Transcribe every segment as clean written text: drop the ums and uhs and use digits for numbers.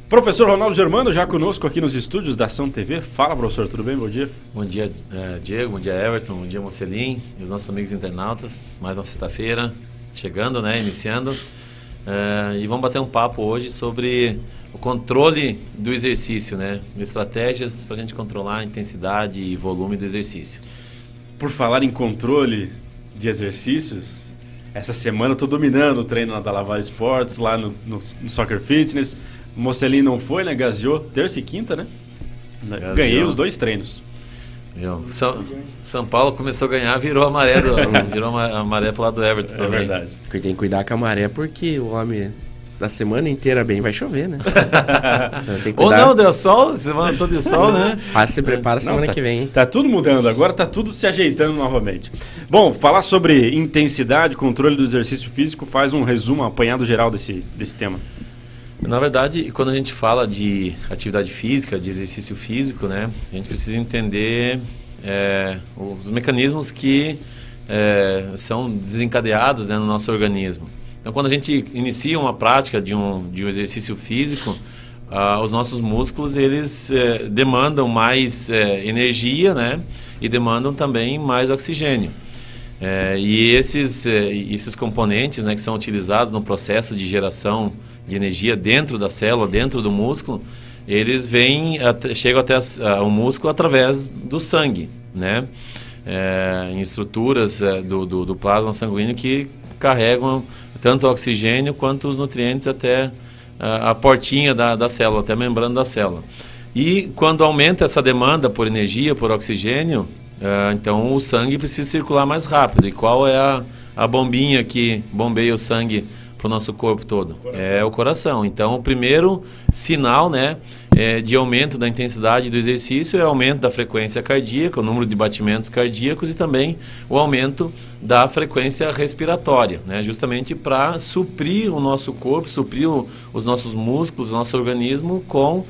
Professor Ronaldo Germano, já conosco aqui nos estúdios da Ação TV. Fala, professor, tudo bem? Bom dia. Bom dia, Diego, bom dia, Everton, bom dia, Mocelin e os nossos amigos internautas. Mais uma sexta-feira, chegando, iniciando. E vamos bater um papo hoje sobre o controle do exercício, estratégias para a gente controlar a intensidade e volume do exercício. Por falar em controle de exercícios, essa semana eu estou dominando o treino da Laval Sports, lá no Soccer Fitness. O Mocelin não foi, gaseou terça e quinta, Gaseou. Ganhei os 2 treinos. São Paulo começou a ganhar, virou a maré, virou a maré pro lado do Everton também. É verdade. Tem que cuidar com a maré, porque o homem da semana inteira bem vai chover, Ou não, deu sol, semana toda de sol, Se prepara semana que vem. Tá tudo mudando agora, tá tudo se ajeitando novamente. Bom, falar sobre intensidade, controle do exercício físico, faz um resumo, um apanhado geral desse tema. Na verdade, quando a gente fala de atividade física, de exercício físico, a gente precisa entender os mecanismos que são desencadeados no nosso organismo. Então, quando a gente inicia uma prática de um exercício físico, os nossos músculos eles demandam mais energia, e demandam também mais oxigênio. E esses componentes, que são utilizados no processo de geração de energia dentro da célula, dentro do músculo, eles chegam até o músculo através do sangue, em estruturas do plasma sanguíneo que carregam tanto o oxigênio quanto os nutrientes até a portinha da célula, até a membrana da célula. E quando aumenta essa demanda por energia, por oxigênio, então o sangue precisa circular mais rápido. E qual é a bombinha que bombeia o sangue para o nosso corpo todo? É o coração. Então o primeiro sinal de aumento da intensidade do exercício é o aumento da frequência cardíaca, o número de batimentos cardíacos, e também o aumento da frequência respiratória, justamente para suprir o nosso corpo, suprir os nossos músculos, o nosso organismo com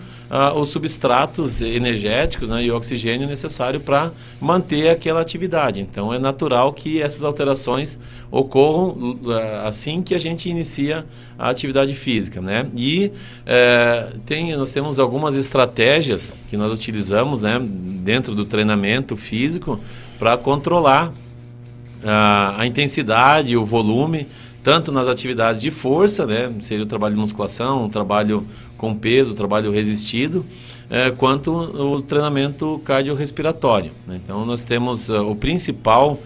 os substratos energéticos e o oxigênio necessário para manter aquela atividade. Então é natural que essas alterações ocorram assim que a gente inicia a atividade física, E nós temos algumas estratégias que nós utilizamos dentro do treinamento físico para controlar a intensidade, o volume, tanto nas atividades de força, seria o trabalho de musculação, o trabalho com peso, o trabalho resistido, quanto o treinamento cardiorrespiratório. Então nós temos a principal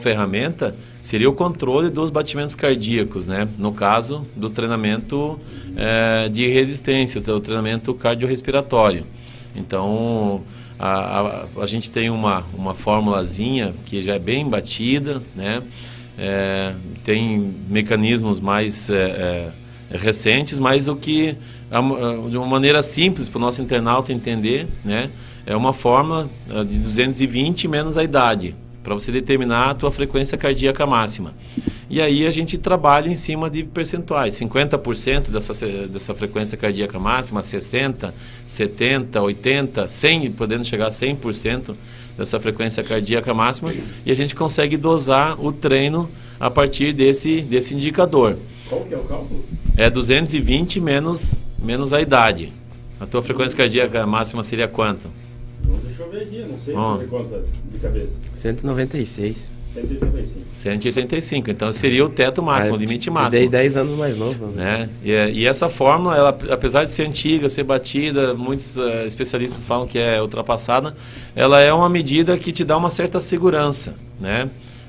ferramenta seria o controle dos batimentos cardíacos, no caso do treinamento de resistência, o treinamento cardiorrespiratório. Então a gente tem uma formulazinha que já é bem batida, tem mecanismos mais recentes, mas o que de uma maneira simples para o nosso internauta entender, é uma fórmula de 220 menos a idade, para você determinar a tua frequência cardíaca máxima. E aí a gente trabalha em cima de percentuais, 50% dessa frequência cardíaca máxima, 60%, 70%, 80%, 100%, podendo chegar a 100% dessa frequência cardíaca máxima, e a gente consegue dosar o treino a partir desse indicador. Qual que é o cálculo? É 220 menos a idade. A tua frequência cardíaca máxima seria quanto? Deixa eu ver aqui, não sei fazer conta de cabeça. 196. 185. Então seria o teto máximo, o limite máximo. Dei 10 anos mais novo. E essa fórmula, ela, apesar de ser antiga, ser batida, muitos especialistas falam que é ultrapassada, ela é uma medida que te dá uma certa segurança,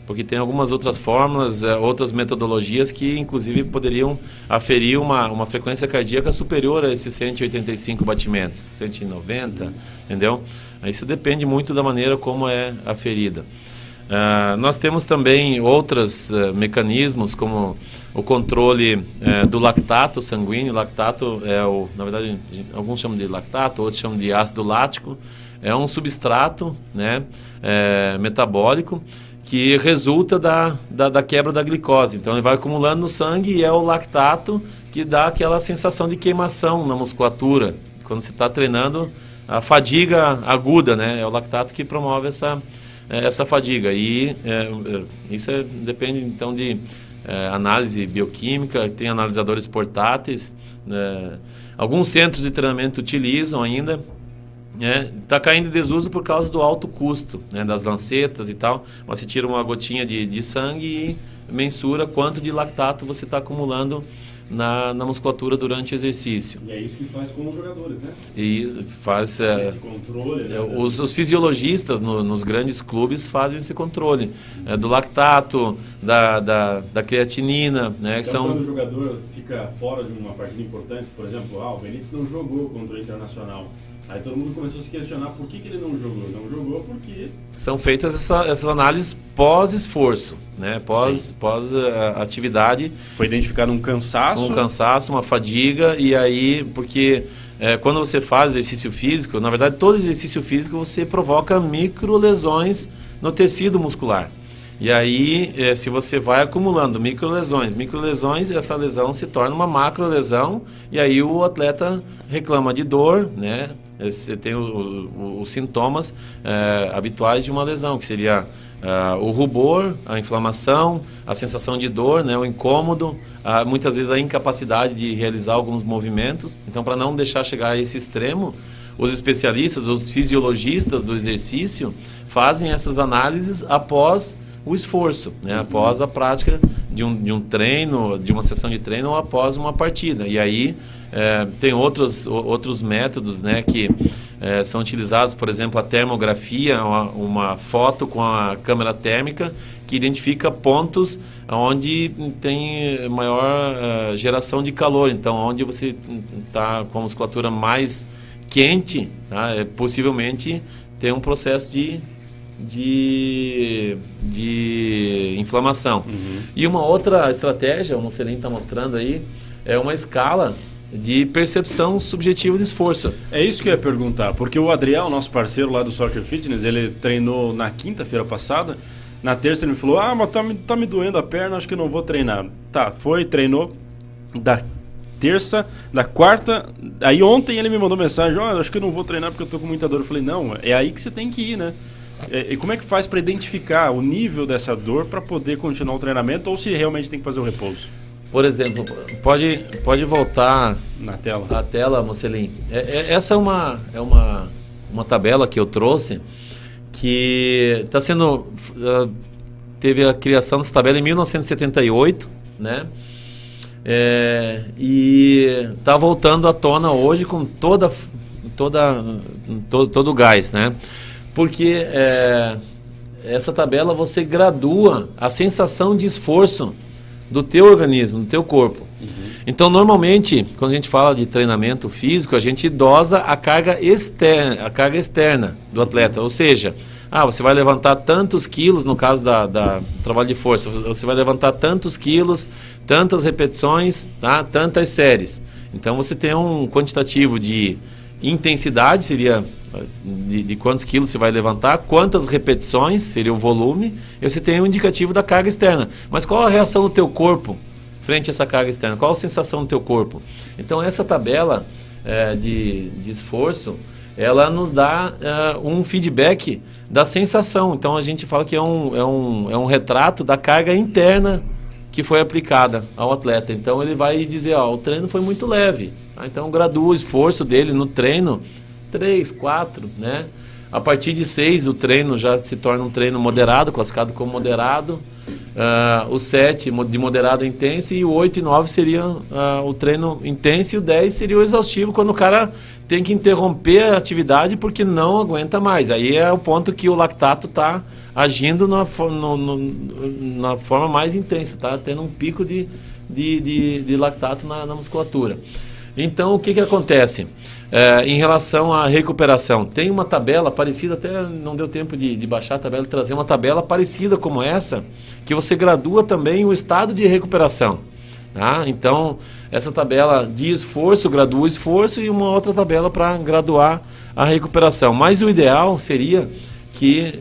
Porque tem algumas outras fórmulas, outras metodologias que inclusive poderiam aferir uma frequência cardíaca superior a esses 185 batimentos, 190, entendeu? Isso depende muito da maneira como é aferida. Nós temos também outros mecanismos, como o controle do lactato sanguíneo. Lactato na verdade, alguns chamam de lactato, outros chamam de ácido lático. É um substrato metabólico que resulta da quebra da glicose. Então ele vai acumulando no sangue e é o lactato que dá aquela sensação de queimação na musculatura. Quando você está treinando, a fadiga aguda, É o lactato que promove essa fadiga. E isso depende então de análise bioquímica. Tem analisadores portáteis, Alguns centros de treinamento utilizam ainda. Está caindo em desuso por causa do alto custo, né, das lancetas e tal. Você tira uma gotinha de sangue e mensura quanto de lactato você está acumulando na musculatura durante o exercício. E é isso que faz com os jogadores, né? E faz... esse controle, né? Os fisiologistas nos grandes clubes fazem esse controle do lactato, da creatinina, né? Então, quando o jogador fica fora de uma partida importante, por exemplo, o Benítez não jogou contra o Internacional. Aí todo mundo começou a se questionar por que ele não jogou. Não jogou porque... São feitas essas análises pós-esforço, né? Pós-atividade. Foi identificado um cansaço. Uma fadiga, e aí, porque quando você faz exercício físico, na verdade, todo exercício físico você provoca microlesões no tecido muscular. E aí, se você vai acumulando microlesões, essa lesão se torna uma macrolesão, e aí o atleta reclama de dor, né? Você tem os sintomas habituais de uma lesão, que seria o rubor, a inflamação, a sensação de dor, né? O incômodo, muitas vezes a incapacidade de realizar alguns movimentos. Então, para não deixar chegar a esse extremo, os especialistas, os fisiologistas do exercício fazem essas análises após o esforço, né? Após a prática de um treino, de uma sessão de treino, ou após uma partida. E aí tem outros métodos, né, que são utilizados, por exemplo, a termografia, uma foto com a câmera térmica que identifica pontos onde tem maior geração de calor. Então, onde você está com a musculatura mais quente, tá? Possivelmente tem um processo de inflamação. E uma outra estratégia, o Mocelin está mostrando aí, é uma escala de percepção subjetiva de esforço. É isso que eu ia perguntar, porque o Adriel, nosso parceiro lá do Soccer Fitness, ele treinou na quinta-feira passada. Na terça ele me falou, mas tá me doendo a perna, acho que não vou treinar. Tá, treinou da terça, da quarta, aí ontem ele me mandou mensagem, acho que eu não vou treinar porque eu tô com muita dor. Eu falei, não, é aí que você tem que ir, né? E como é que faz para identificar o nível dessa dor para poder continuar o treinamento, ou se realmente tem que fazer o repouso? Por exemplo, pode voltar na tela. A tela, Mocelin. Essa é uma tabela que eu trouxe que está sendo... teve a criação dessa tabela em 1978, né? E está voltando à tona hoje com todo o gás, né? Porque essa tabela você gradua a sensação de esforço do teu organismo, do teu corpo. Então, normalmente, quando a gente fala de treinamento físico, a gente dosa a carga externa do atleta. Ou seja, você vai levantar tantos quilos, no caso do trabalho de força, você vai levantar tantos quilos, tantas repetições, tá? Tantas séries. Então, você tem um quantitativo de intensidade, seria de quantos quilos você vai levantar, quantas repetições, seria o volume, e você tem um indicativo da carga externa. Mas qual a reação do teu corpo frente a essa carga externa? Qual a sensação do teu corpo? Então, essa tabela de esforço, ela nos dá um feedback da sensação. Então, a gente fala que é um retrato da carga interna que foi aplicada ao atleta. Então, ele vai dizer, o treino foi muito leve. Então, gradua o esforço dele no treino, 3, 4, né? A partir de 6, o treino já se torna um treino moderado, classificado como moderado. O 7, de moderado a intenso, e o 8 e 9 seria o treino intenso, e o 10 seria o exaustivo, quando o cara tem que interromper a atividade porque não aguenta mais. Aí é o ponto que o lactato está agindo na forma mais intensa, está tendo um pico de lactato na musculatura. Então, o que acontece? Em relação à recuperação, tem uma tabela parecida, até não deu tempo de baixar a tabela e trazer uma tabela parecida como essa, que você gradua também o estado de recuperação. Tá? Então, essa tabela de esforço gradua o esforço, e uma outra tabela para graduar a recuperação. Mas o ideal seria que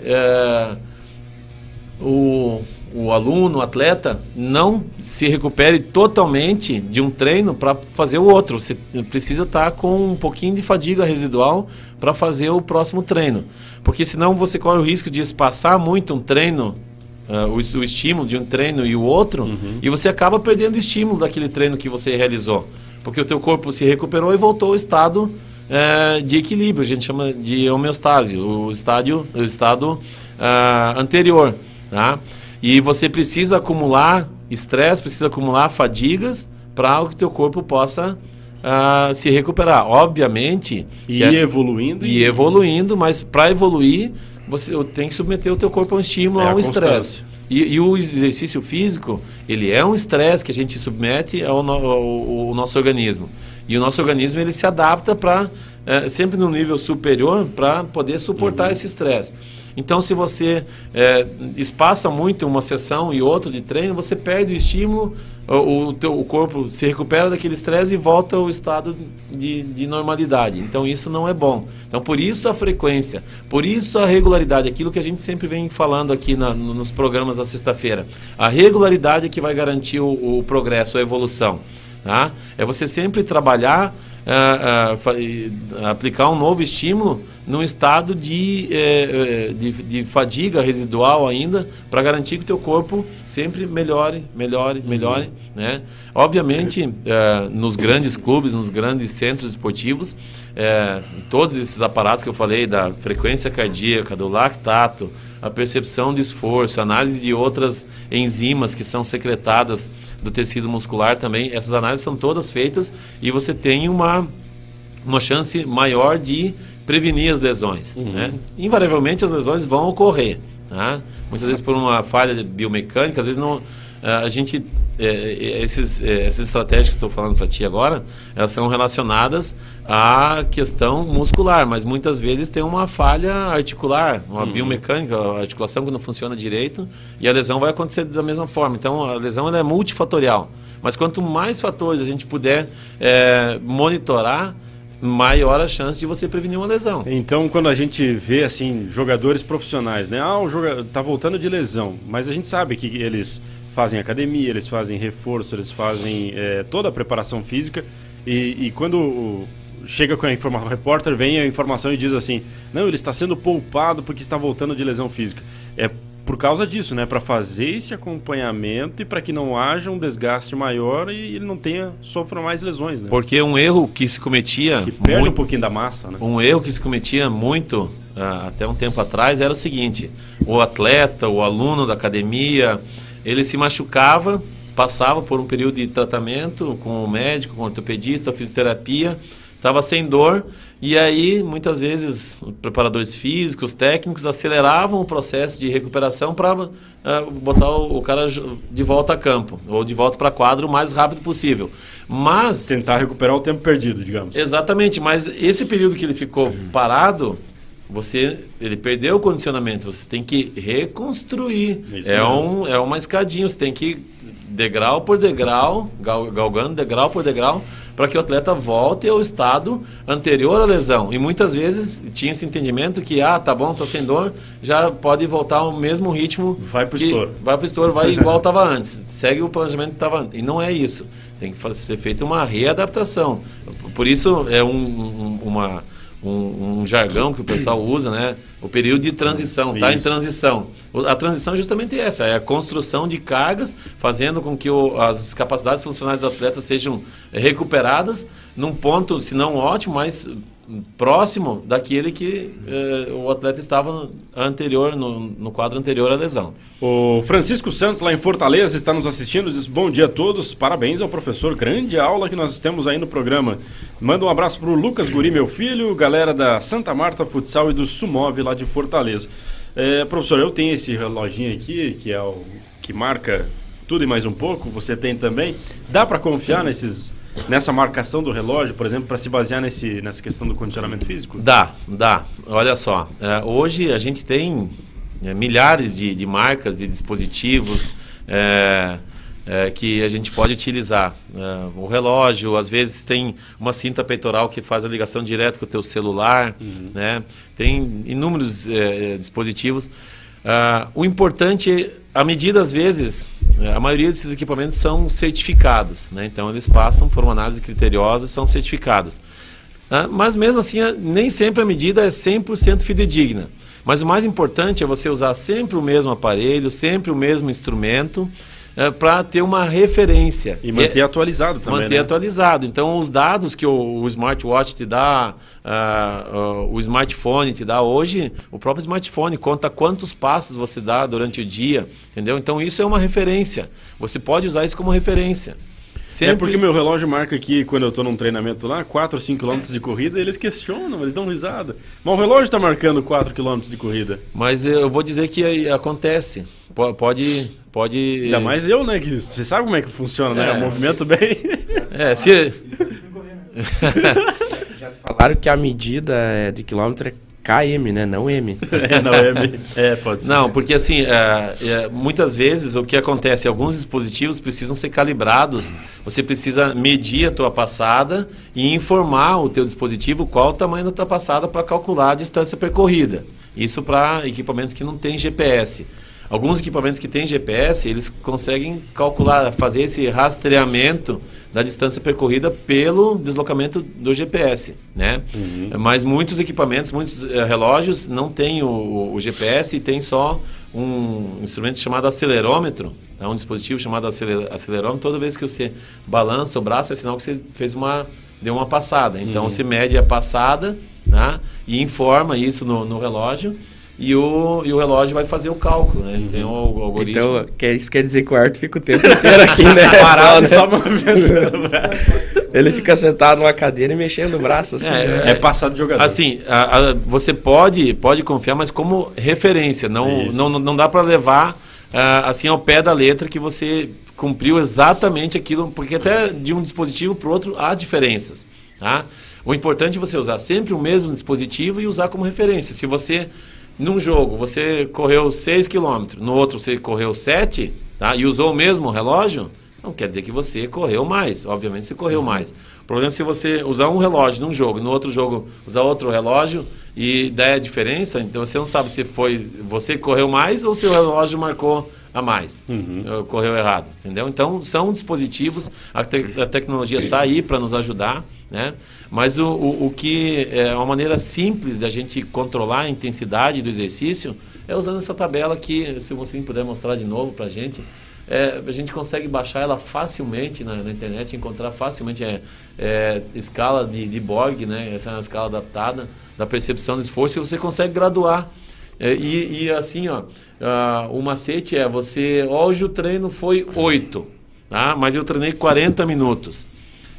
o aluno, o atleta, não se recupere totalmente de um treino para fazer o outro. Você precisa estar com um pouquinho de fadiga residual para fazer o próximo treino. Porque senão você corre o risco de espaçar muito um treino, o estímulo de um treino e o outro, e você acaba perdendo o estímulo daquele treino que você realizou. Porque o teu corpo se recuperou e voltou ao estado de equilíbrio, a gente chama de homeostase, o estado anterior, tá? E você precisa acumular estresse, precisa acumular fadigas para que o teu corpo possa se recuperar. Obviamente... E ir evoluindo. E evoluindo, mas para evoluir, você tem que submeter o teu corpo a um estímulo, a um estresse. E o exercício físico, ele é um estresse que a gente submete ao nosso organismo. E o nosso organismo, ele se adapta para, sempre no nível superior, para poder suportar esse estresse. Então, se você espaça muito uma sessão e outra de treino, você perde o estímulo, o corpo se recupera daquele estresse e volta ao estado de normalidade. Então, isso não é bom. Então, por isso a frequência, por isso a regularidade, aquilo que a gente sempre vem falando aqui nos programas da sexta-feira. A regularidade é que vai garantir o progresso, a evolução. Tá? É você sempre trabalhar, aplicar um novo estímulo num estado de fadiga residual ainda, para garantir que o teu corpo sempre melhore, né? Obviamente, nos grandes clubes, nos grandes centros esportivos, todos esses aparatos que eu falei, da frequência cardíaca, do lactato, a percepção de esforço, análise de outras enzimas que são secretadas do tecido muscular também, essas análises são todas feitas e você tem uma chance maior de prevenir as lesões. Né? Invariavelmente as lesões vão ocorrer, tá? Muitas vezes por uma falha biomecânica, às vezes não... A gente, essas estratégias que eu estou falando para ti agora, elas são relacionadas à questão muscular, mas muitas vezes tem uma falha articular, uma biomecânica, a articulação que não funciona direito, e a lesão vai acontecer da mesma forma. Então, a lesão ela é multifatorial. Mas quanto mais fatores a gente puder monitorar, maior a chance de você prevenir uma lesão. Então, quando a gente vê assim jogadores profissionais, né? O jogador tá voltando de lesão, mas a gente sabe que eles fazem academia, eles fazem reforço, eles fazem toda a preparação física e quando chega com a informação, o repórter vem a informação e diz assim, não, ele está sendo poupado porque está voltando de lesão física. É por causa disso, né? Para fazer esse acompanhamento e para que não haja um desgaste maior e ele não sofra mais lesões, né? Porque um erro que se cometia... Que perde um pouquinho da massa, né? Um erro que se cometia muito, até um tempo atrás, era o seguinte, o atleta, o aluno da academia, ele se machucava, passava por um período de tratamento com o médico, com o ortopedista, fisioterapia, estava sem dor, e aí muitas vezes os preparadores físicos, técnicos aceleravam o processo de recuperação para botar o cara de volta a campo, ou de volta para a quadra o mais rápido possível. Mas... Tentar recuperar o tempo perdido, digamos. Exatamente, mas esse período que ele ficou parado, ele perdeu o condicionamento, você tem que reconstruir. É uma escadinha, você tem que degrau por degrau, galgando degrau por degrau, para que o atleta volte ao estado anterior à lesão. E muitas vezes tinha esse entendimento que, tá bom, tá sem dor, já pode voltar ao mesmo ritmo. Vai pro estouro, vai igual estava antes. Segue o planejamento que estava antes. E não é isso. Tem que ser feita uma readaptação. Por isso é um jargão que o pessoal usa, né? O período de transição, está em transição. A transição é justamente essa, é a construção de cargas, fazendo com que as capacidades funcionais do atleta sejam recuperadas num ponto, se não ótimo, mas próximo daquele que o atleta estava anterior, no quadro anterior à lesão. O Francisco Santos, lá em Fortaleza, está nos assistindo, diz bom dia a todos, parabéns ao professor, grande aula que nós temos aí no programa. Manda um abraço para o Lucas Guri, meu filho, galera da Santa Marta Futsal e do Sumov lá de Fortaleza. Professor, eu tenho esse reloginho aqui, que é o que marca tudo e mais um pouco, você tem também. Dá para confiar nessa marcação do relógio, por exemplo, para se basear nessa questão do condicionamento físico? Dá. Olha só, hoje a gente tem milhares de marcas, de dispositivos que a gente pode utilizar. O relógio, às vezes tem uma cinta peitoral que faz a ligação direto com o teu celular, né? Tem inúmeros dispositivos. O importante, a medida, às vezes, a maioria desses equipamentos são certificados, né? Então eles passam por uma análise criteriosa e são certificados. Mas mesmo assim, nem sempre a medida é 100% fidedigna. Mas o mais importante é você usar sempre o mesmo aparelho, sempre o mesmo instrumento, para ter uma referência. E manter atualizado também, manter atualizado. Então, os dados que o smartwatch te dá, o smartphone te dá hoje, o próprio smartphone conta quantos passos você dá durante o dia, entendeu? Então, isso é uma referência. Você pode usar isso como referência. Sempre... É porque meu relógio marca aqui, quando eu estou num treinamento lá, 4 ou 5 km de corrida, eles questionam, eles dão risada. Mas o relógio está marcando 4 km de corrida. Mas eu vou dizer que acontece. Pode... Ainda mais eu, né? Que você sabe como é que funciona, né? O movimento bem... Já te falaram que a medida de quilômetro é KM, né? Não M. Não, M. Pode ser. Não, porque assim, muitas vezes o que acontece, alguns dispositivos precisam ser calibrados, você precisa medir a tua passada e informar o teu dispositivo qual o tamanho da tua passada para calcular a distância percorrida. Isso para equipamentos que não têm GPS. Alguns equipamentos que têm GPS, eles conseguem calcular, fazer esse rastreamento da distância percorrida pelo deslocamento do GPS, né? Mas muitos equipamentos, muitos relógios não têm o GPS e tem só um instrumento chamado acelerômetro, tá? Um dispositivo chamado acelerômetro. Toda vez que você balança o braço, é sinal que você deu uma passada. Então você mede a passada, né? E informa isso no relógio. E o relógio vai fazer o cálculo, né? Tem o algoritmo. Então, isso quer dizer que o Arthur fica o tempo inteiro aqui, né? Parado, só movimentando o braço. Ele fica sentado numa cadeira e mexendo o braço, assim. É passado de jogador. Assim, você pode confiar, mas como referência. Não dá para levar assim ao pé da letra que você cumpriu exatamente aquilo, porque até de um dispositivo para o outro há diferenças, tá? O importante é você usar sempre o mesmo dispositivo e usar como referência. Se você... Num jogo, você correu 6 km, no outro você correu 7, tá? E usou o mesmo relógio, não quer dizer que você correu mais. Obviamente você correu mais. O problema é se você usar um relógio num jogo, no outro jogo usar outro relógio e der a diferença, então você não sabe se foi você que correu mais ou se o relógio marcou a mais, correu errado, entendeu? Então são dispositivos, a tecnologia está aí para nos ajudar, né? Mas o que é uma maneira simples da gente controlar a intensidade do exercício é usando essa tabela que, se você puder mostrar de novo para a gente consegue baixar ela facilmente na internet, encontrar facilmente escala de Borg, né? Essa é uma escala adaptada da percepção do esforço, e você consegue graduar. E assim, o macete hoje o treino foi 8, tá? Mas eu treinei 40 minutos.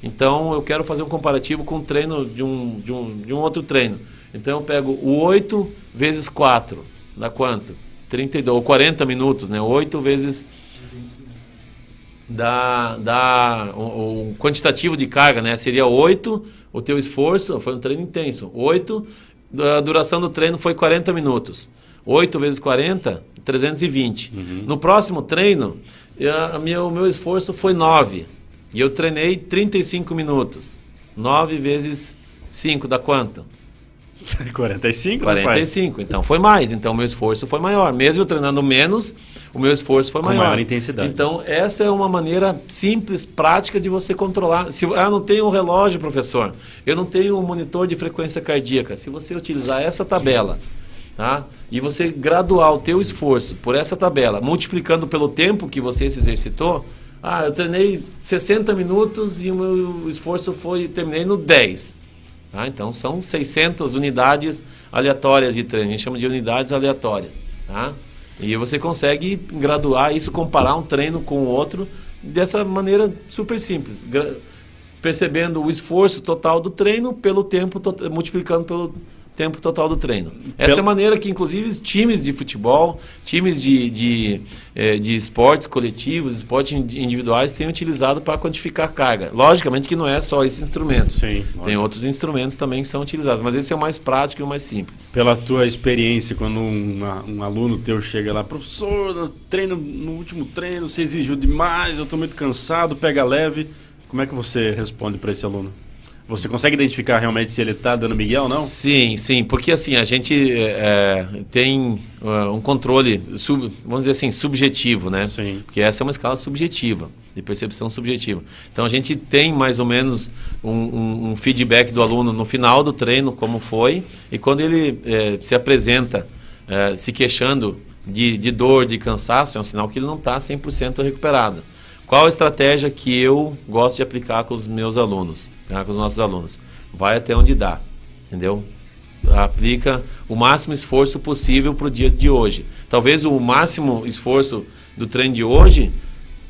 Então eu quero fazer um comparativo com o treino de um outro treino. Então eu pego o 8 vezes 4, dá quanto? 32, ou 40 minutos, né? 8 vezes... dá o quantitativo de carga, né? Seria 8, o teu esforço, foi um treino intenso. 8, a duração do treino foi 40 minutos. 8 vezes 40, 320. No próximo treino, o meu esforço foi 9. E eu treinei 35 minutos. 9 vezes 5 dá quanto? 45, 45, então foi mais. Então o meu esforço foi maior. Mesmo eu treinando menos, o meu esforço foi maior. Com maior intensidade. Então essa é uma maneira simples, prática de você controlar. Se eu não tenho um relógio, professor, eu não tenho um monitor de frequência cardíaca. Se você utilizar essa tabela, tá? E você graduar o teu esforço por essa tabela, multiplicando pelo tempo que você se exercitou, eu treinei 60 minutos e o meu esforço terminei no 10. Então são 600 unidades aleatórias de treino, a gente chama de unidades aleatórias, tá? E você consegue graduar isso, comparar um treino com o outro dessa maneira super simples, percebendo o esforço total do treino pelo tempo, multiplicando pelo tempo total do treino. Essa é a maneira que, inclusive, times de futebol, times de esportes coletivos, esportes individuais têm utilizado para quantificar carga. Logicamente que não é só esses instrumentos. Sim, tem outros instrumentos também que são utilizados, mas esse é o mais prático e o mais simples. Pela tua experiência, quando um aluno teu chega lá, professor, no último treino você exigiu demais, eu estou muito cansado, pega leve, como é que você responde para esse aluno? Você consegue identificar realmente se ele está dando migué ou não? Sim, porque assim, a gente tem um controle, vamos dizer assim, subjetivo, né? Sim. Porque essa é uma escala subjetiva, de percepção subjetiva. Então a gente tem mais ou menos um feedback do aluno no final do treino, como foi, e quando ele se apresenta se queixando de dor, de cansaço, é um sinal que ele não está 100% recuperado. Qual a estratégia que eu gosto de aplicar com os meus alunos, tá? Com os nossos alunos? Vai até onde dá, entendeu? Aplica o máximo esforço possível para o dia de hoje. Talvez o máximo esforço do treino de hoje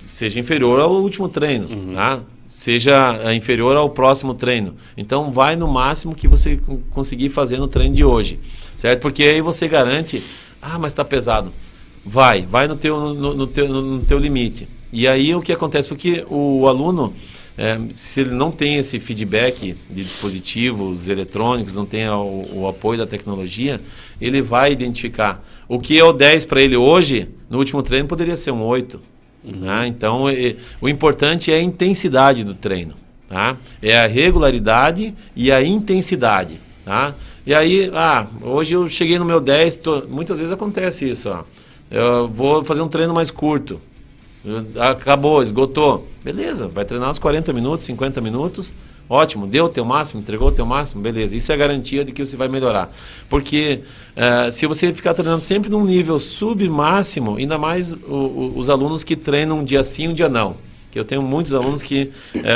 seja inferior ao último treino, tá? Seja inferior ao próximo treino. Então, vai no máximo que você conseguir fazer no treino de hoje, certo? Porque aí você garante, mas está pesado. Vai no teu limite. E aí o que acontece? Porque o aluno, se ele não tem esse feedback de dispositivos eletrônicos, não tem o apoio da tecnologia, ele vai identificar. O que é o 10 para ele hoje, no último treino poderia ser um 8. Né? Então, o importante é a intensidade do treino. Tá? É a regularidade e a intensidade. Tá? E aí, hoje eu cheguei no meu 10, muitas vezes acontece isso. Eu vou fazer um treino mais curto. Acabou, esgotou. Beleza, vai treinar uns 40 minutos, 50 minutos. Ótimo, deu o teu máximo, entregou o teu máximo, beleza. Isso é a garantia de que você vai melhorar. Porque se você ficar treinando sempre num nível submáximo, ainda mais os alunos que treinam um dia sim, um dia não. Que eu tenho muitos alunos que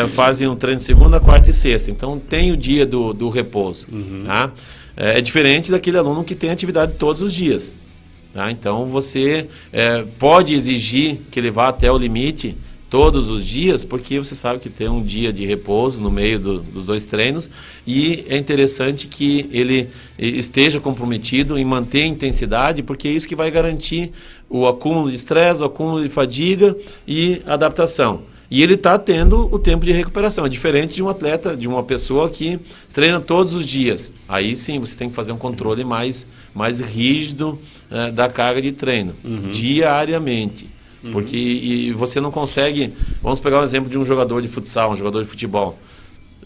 fazem um treino de segunda, quarta e sexta. Então tem o dia do repouso. Tá? É diferente daquele aluno que tem atividade todos os dias. Tá? Então você pode exigir que ele vá até o limite todos os dias, porque você sabe que tem um dia de repouso no meio dos dois treinos, e é interessante que ele esteja comprometido em manter a intensidade, porque é isso que vai garantir o acúmulo de estresse, o acúmulo de fadiga e adaptação. E ele está tendo o tempo de recuperação. É diferente de um atleta, de uma pessoa que treina todos os dias. Aí sim, você tem que fazer um controle mais rígido da carga de treino, diariamente. Porque você não consegue... Vamos pegar um exemplo de um jogador de futsal, um jogador de futebol.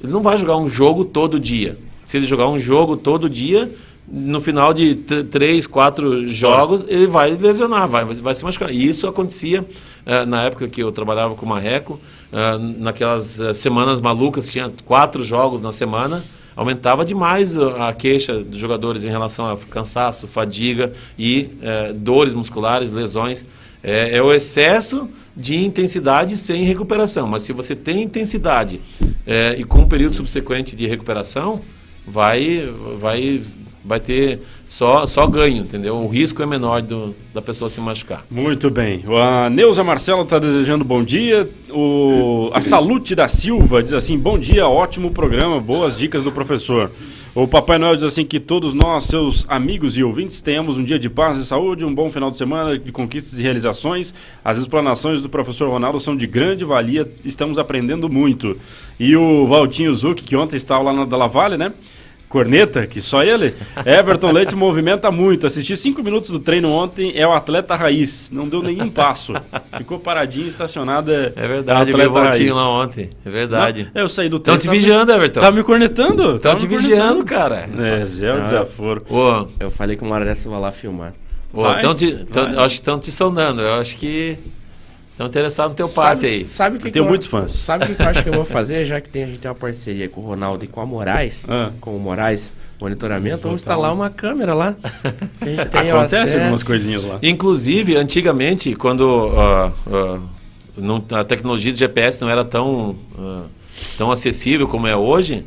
Ele não vai jogar um jogo todo dia. Se ele jogar um jogo todo dia, no final de 3, 4 jogos, ele vai lesionar, vai se machucar. E isso acontecia na época que eu trabalhava com o Marreco, naquelas semanas malucas, tinha 4 jogos na semana, aumentava demais a queixa dos jogadores em relação a cansaço, fadiga e dores musculares, lesões. É o excesso de intensidade sem recuperação. Mas se você tem intensidade e com um período subsequente de recuperação, vai ter só ganho, entendeu? O risco é menor da pessoa se machucar. Muito bem. A Neuza Marcelo está desejando bom dia. A Salute da Silva diz assim, bom dia, ótimo programa, boas dicas do professor. O Papai Noel diz assim que todos nós, seus amigos e ouvintes, tenhamos um dia de paz e saúde, um bom final de semana de conquistas e realizações. As explanações do professor Ronaldo são de grande valia, estamos aprendendo muito. E o Valtinho Zucchi, que ontem estava lá na Dalla Valle, né? Corneta, que só ele. Everton Leite movimenta muito. Assisti 5 minutos do treino ontem, é o atleta raiz. Não deu nenhum passo. Ficou paradinho, estacionada. É verdade, eu vi o Valtinho lá ontem. É verdade. Não, eu saí do treino. Estão te vigiando, Everton. Tá me cornetando? Estão te vigiando, cara. Zé o desaforo. Eu falei que uma hora dessa eu vou lá filmar. Acho que estão te sondando. Eu acho que estão interessados no teu passe aí. Sabe que tenho muitos fãs. Sabe o que eu acho que eu vou fazer? Já que a gente tem uma parceria com o Ronaldo e com a Moraes, com o Moraes Monitoramento, vamos instalar uma câmera lá. A gente tem acontece algumas coisinhas lá. Inclusive, antigamente, quando a tecnologia de GPS não era tão acessível como é hoje,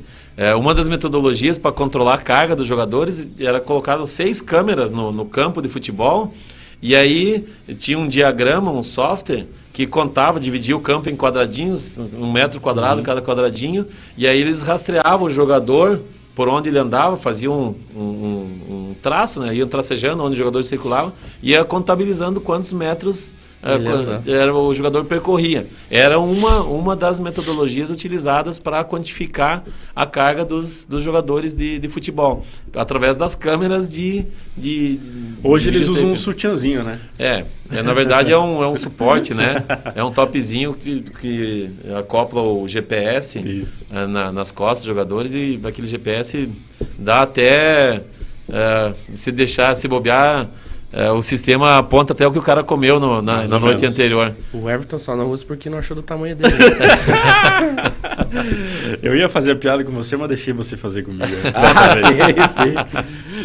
uma das metodologias para controlar a carga dos jogadores era colocar 6 câmeras no campo de futebol. E aí tinha um diagrama, um software que contava, dividia o campo em quadradinhos, 1 metro quadrado cada quadradinho, e aí eles rastreavam o jogador por onde ele andava, faziam um traço, né? Iam tracejando onde o jogador circulava, e ia contabilizando quantos metros o jogador percorria. Era uma das metodologias utilizadas para quantificar a carga dos jogadores de futebol, através das câmeras Hoje eles usam um sutiãzinho, né? Na verdade é um suporte, né? É um topzinho que acopla o GPS nas costas dos jogadores, e aquele GPS dá até, se bobear, o sistema aponta até o que o cara comeu na noite anterior. O Everton só não usa porque não achou do tamanho dele. Eu ia fazer a piada com você, mas deixei você fazer comigo. Sim.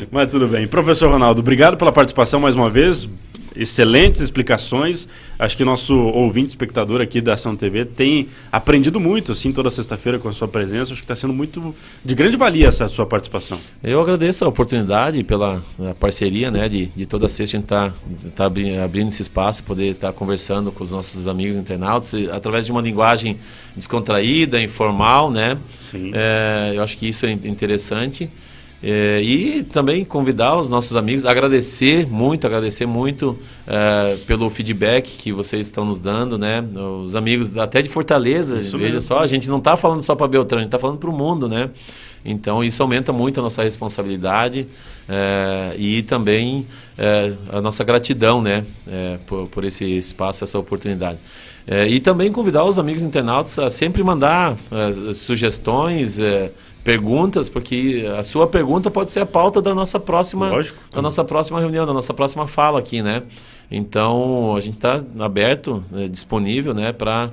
Mas tudo bem. Professor Ronaldo, obrigado pela participação mais uma vez. excelentes explicações. Acho que nosso ouvinte, espectador aqui da Ação TV tem aprendido muito, assim, toda sexta-feira com a sua presença. Acho que está sendo muito de grande valia essa sua participação. Eu agradeço a oportunidade pela parceria, né, de toda sexta a gente tá abrindo esse espaço, poder estar conversando com os nossos amigos internautas, através de uma linguagem descontraída, informal, né? Sim. Eu acho que isso é interessante. E também convidar os nossos amigos, agradecer muito pelo feedback que vocês estão nos dando, né? Os amigos até de Fortaleza, Isso veja mesmo. só, a gente não está falando só para Beltrão, a gente está falando para o mundo, né? Então isso aumenta muito a nossa responsabilidade e também a nossa gratidão, né? Por esse espaço, essa oportunidade. E também convidar os amigos internautas a sempre mandar sugestões, perguntas, porque a sua pergunta pode ser a pauta da nossa próxima, reunião, da nossa próxima fala aqui, né? Então a gente está aberto, disponível, né, para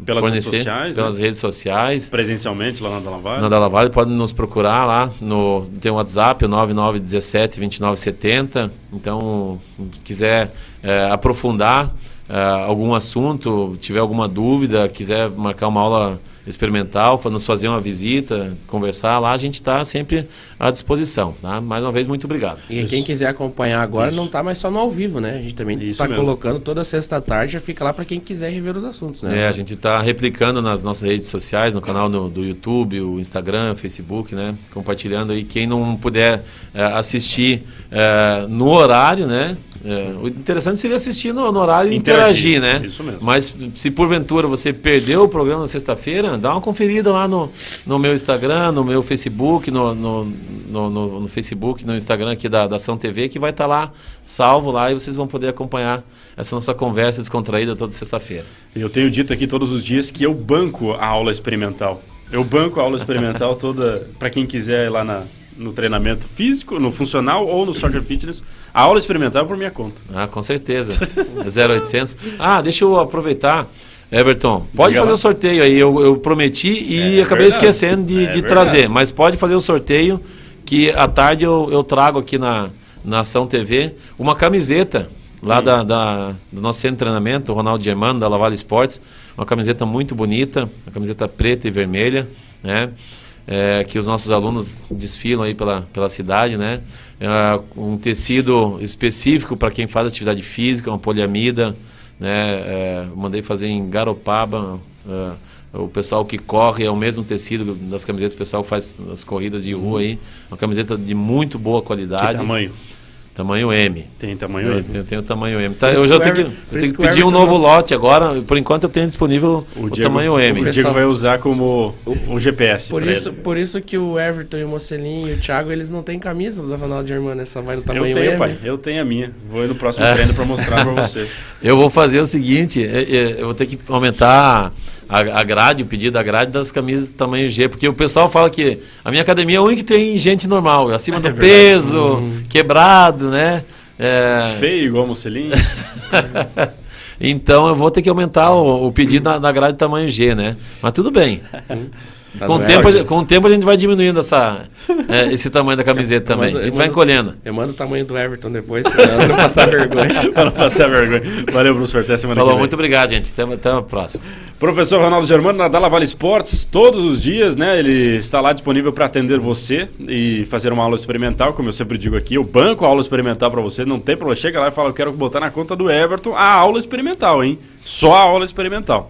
fornecer pelas redes sociais, presencialmente lá na Dalla Valle. Na Dalla Valle, pode nos procurar lá tem o WhatsApp, o 9917-2970. Então, quiser aprofundar algum assunto, tiver alguma dúvida, quiser marcar uma aula experimental, nos fazer uma visita, conversar lá, a gente está sempre à disposição, tá? Mais uma vez, muito obrigado. E quem quiser acompanhar agora, não está mais só no ao vivo, né? A gente também está colocando toda sexta-tarde, já fica lá para quem quiser rever os assuntos, né? A gente está replicando nas nossas redes sociais, no canal do YouTube, o Instagram, o Facebook, né? Compartilhando aí. Quem não puder assistir no horário, né? O interessante seria assistir no horário e interagir, né? Isso mesmo. Mas se porventura você perdeu o programa na sexta-feira, dá uma conferida lá no meu Instagram, no meu Facebook, no Facebook, no Instagram aqui da Ação TV, que vai estar lá, salvo lá, e vocês vão poder acompanhar essa nossa conversa descontraída toda sexta-feira. Eu tenho dito aqui todos os dias que eu banco a aula experimental. Eu banco a aula experimental toda, para quem quiser ir lá no treinamento físico, no funcional ou no Soccer Fitness, a aula experimental é por minha conta. Com certeza. 0800. Deixa eu aproveitar, Everton, pode fazer o sorteio aí, eu prometi e acabei esquecendo de trazer, mas pode fazer o sorteio, que à tarde eu trago aqui na Ação TV uma camiseta lá do nosso centro de treinamento, o Ronaldo Germano, da Dalla Valle Esportes, uma camiseta muito bonita, uma camiseta preta e vermelha, né? Que os nossos alunos desfilam aí pela cidade, né? Um tecido específico para quem faz atividade física, uma poliamida, né? Mandei fazer em Garopaba. O pessoal que corre é o mesmo tecido das camisetas que o pessoal faz nas corridas de rua aí. Uma camiseta de muito boa qualidade. Que tamanho? Tamanho M. Tem tamanho M? Tem o tamanho M. Eu já tenho que pedir um novo lote agora. Por enquanto eu tenho disponível o tamanho M. O Diego vai usar como um GPS. Por isso que o Everton e o Mocelinho e o Thiago, eles não têm camisa do Ronaldo Germano, só vai no tamanho M. Eu tenho, pai. Eu tenho a minha. Vou ir no próximo treino para mostrar para você. Eu vou fazer o seguinte, eu vou ter que aumentar a grade, o pedido da grade das camisas tamanho G, porque o pessoal fala que a minha academia é a única que tem gente normal, acima do peso, quebrado, né? Feio igual o Mocelinho. Então eu vou ter que aumentar o pedido na grade tamanho G, né? Mas tudo bem. Com o tempo a gente vai diminuindo esse tamanho da camiseta também. A gente vai encolhendo. Eu mando o tamanho do Everton depois, para não passar vergonha. Para não passar vergonha. Valeu, professor. Até semana que vem. Muito obrigado, gente. Até a próxima. Professor Ronaldo Germano, na Dalla Valle Esportes, todos os dias, né? Ele está lá disponível para atender você e fazer uma aula experimental, como eu sempre digo aqui. Eu banco a aula experimental para você, não tem problema. Chega lá e fala, eu quero botar na conta do Everton a aula experimental, hein? Só a aula experimental.